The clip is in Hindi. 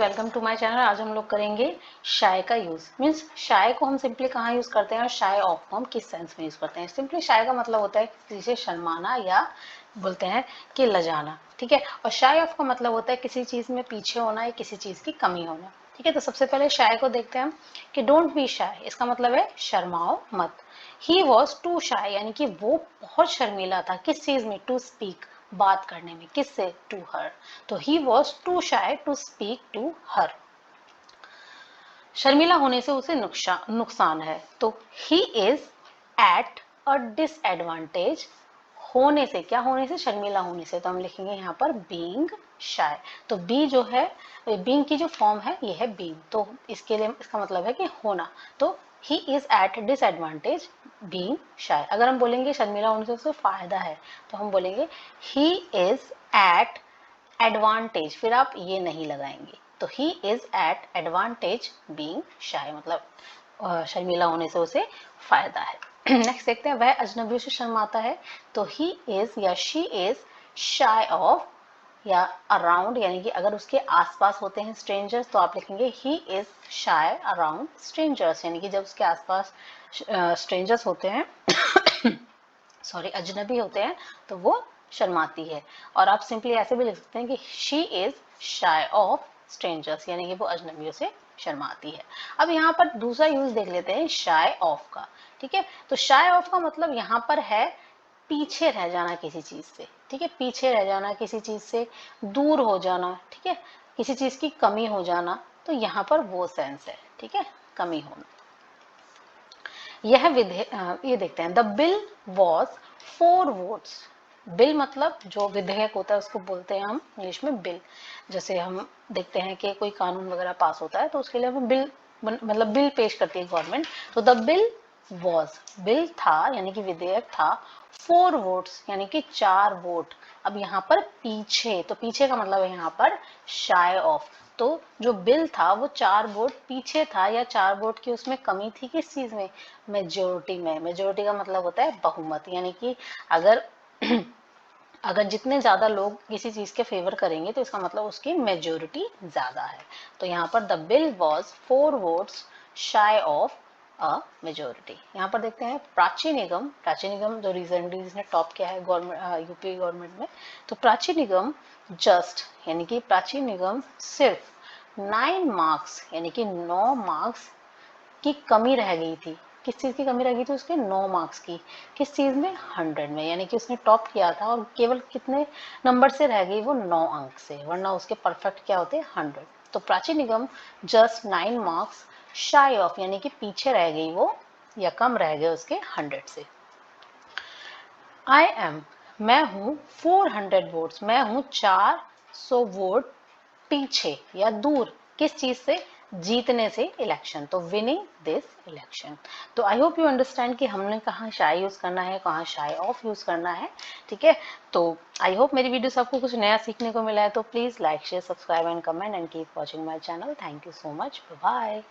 Welcome to my channel. आज हम लोग करेंगे शाय का यूज। मीन्स शाय को हम सिंपली कहाँ यूज करते हैं और शाय ऑफ को हम किस सेंस में यूज करते हैं। सिंपली शाय का मतलब होता है किसी से शर्माना या बोलते हैं कि लजाना, ठीक है। और शाय ऑफ का मतलब होता है किसी चीज में पीछे होना या किसी चीज की कमी होना, ठीक है। तो सबसे पहले शाय को देखते हैं हम कि डोंट बी शाय, इसका मतलब है शर्माओ मत। ही वॉज टू शाय यानी कि वो बहुत शर्मीला था। किस चीज में? टू स्पीक, बात करने में। किससे? To her. तो he was too shy to speak to her. शर्मिला होने से उसे नुकसान है। तो he is at a disadvantage. होने से, क्या होने से? शर्मिला होने से। तो हम लिखेंगे यहाँ पर बीइंग शाय। तो बी जो है, बीइंग की जो फॉर्म है ये है बीइंग, तो इसके लिए इसका मतलब है कि होना। तो he is at disadvantage being shy. अगर हम बोलेंगे शर्मिला होने से उसे फायदा है तो हम बोलेंगे ही इज एट एडवांटेज, फिर आप ये नहीं लगाएंगे। तो he is at advantage being shy, मतलब शर्मिला होने से उसे फायदा है। नेक्स्ट देखते हैं, वह अजनबियों से शर्माता है। तो ही इज या शी इज शाय ऑफ या अराउंड, यानी कि अगर उसके आसपास होते हैं स्ट्रेंजर्स तो आप लिखेंगे he is shy around strangers, यानी कि जब उसके आसपास स्ट्रेंजर्स होते हैं सॉरी अजनबी होते हैं तो वो शर्माती है। और आप सिंपली ऐसे भी लिख सकते हैं कि she is shy of strangers, यानी कि वो अजनबियों से शर्माती है। अब यहाँ पर दूसरा यूज देख लेते हैं शाय ऑफ का, ठीक है। तो शाय ऑफ का मतलब यहाँ पर है पीछे रह जाना किसी चीज से, ठीक है। पीछे रह जाना किसी चीज से, दूर हो जाना, ठीक है। किसी चीज की कमी हो जाना, तो यहाँ पर वो सेंस है, ठीक है, कमी होना। यह ये देखते हैं, the bill was 4 votes. Bill मतलब जो विधेयक होता है उसको बोलते हैं हम इंग्लिश में बिल। जैसे हम देखते हैं कि कोई कानून वगैरह पास होता है तो उसके लिए हम बिल मतलब बिल पेश करती है गवर्नमेंट। तो द बिल वॉज, बिल था यानी कि विधेयक था, 4 वोट्स यानी कि 4 वोट। अब यहाँ पर पीछे, तो पीछे का मतलब है यहाँ पर शाय ऑफ। तो जो बिल था वो 4 वोट पीछे था, या 4 वोट की उसमें कमी थी। किस चीज में? मेजोरिटी में। मेजोरिटी का मतलब होता है बहुमत, यानी कि अगर अगर जितने ज्यादा लोग किसी चीज के फेवर करेंगे तो इसका मतलब उसकी मेजोरिटी ज्यादा है। तो यहाँ पर the bill was 4 votes shy of a majority. यहाँ पर देखते हैं प्राची निगम। प्राची निगम जो रिसेंटली जिसने टॉप किया है गवर्नमेंट, यूपी गवर्नमेंट में। तो प्राची निगम जस्ट, यानी कि प्राची निगम सिर्फ 9 मार्क्स यानी कि 9 मार्क्स की कमी रह गई थी। किस चीज की कमी रह गई थी? उसके 9 मार्क्स की। किस चीज में? 100 में, यानी कि उसने टॉप किया था और केवल कितने नंबर से रह गई? वो 9 अंक से, वरना उसके परफेक्ट क्या होते? 100। तो प्राची निगम जस्ट 9 मार्क्स शाय ऑफ, यानी कि पीछे रह गई वो, या कम रह गए उसके 100 से। आई एम, मैं हूं 400 वोट्स, मैं हूं 400 वोट पीछे या दूर। किस चीज से? जीतने से इलेक्शन। तो विनिंग दिस इलेक्शन। तो आई होप यू अंडरस्टैंड कि हमने कहाँ शाय यूज करना है, कहाँ शाय ऑफ यूज करना है, ठीक है। तो आई होप मेरी वीडियो से आपको कुछ नया सीखने को मिला है। तो please like share subscribe and comment and keep watching my channel. Thank you so much, bye.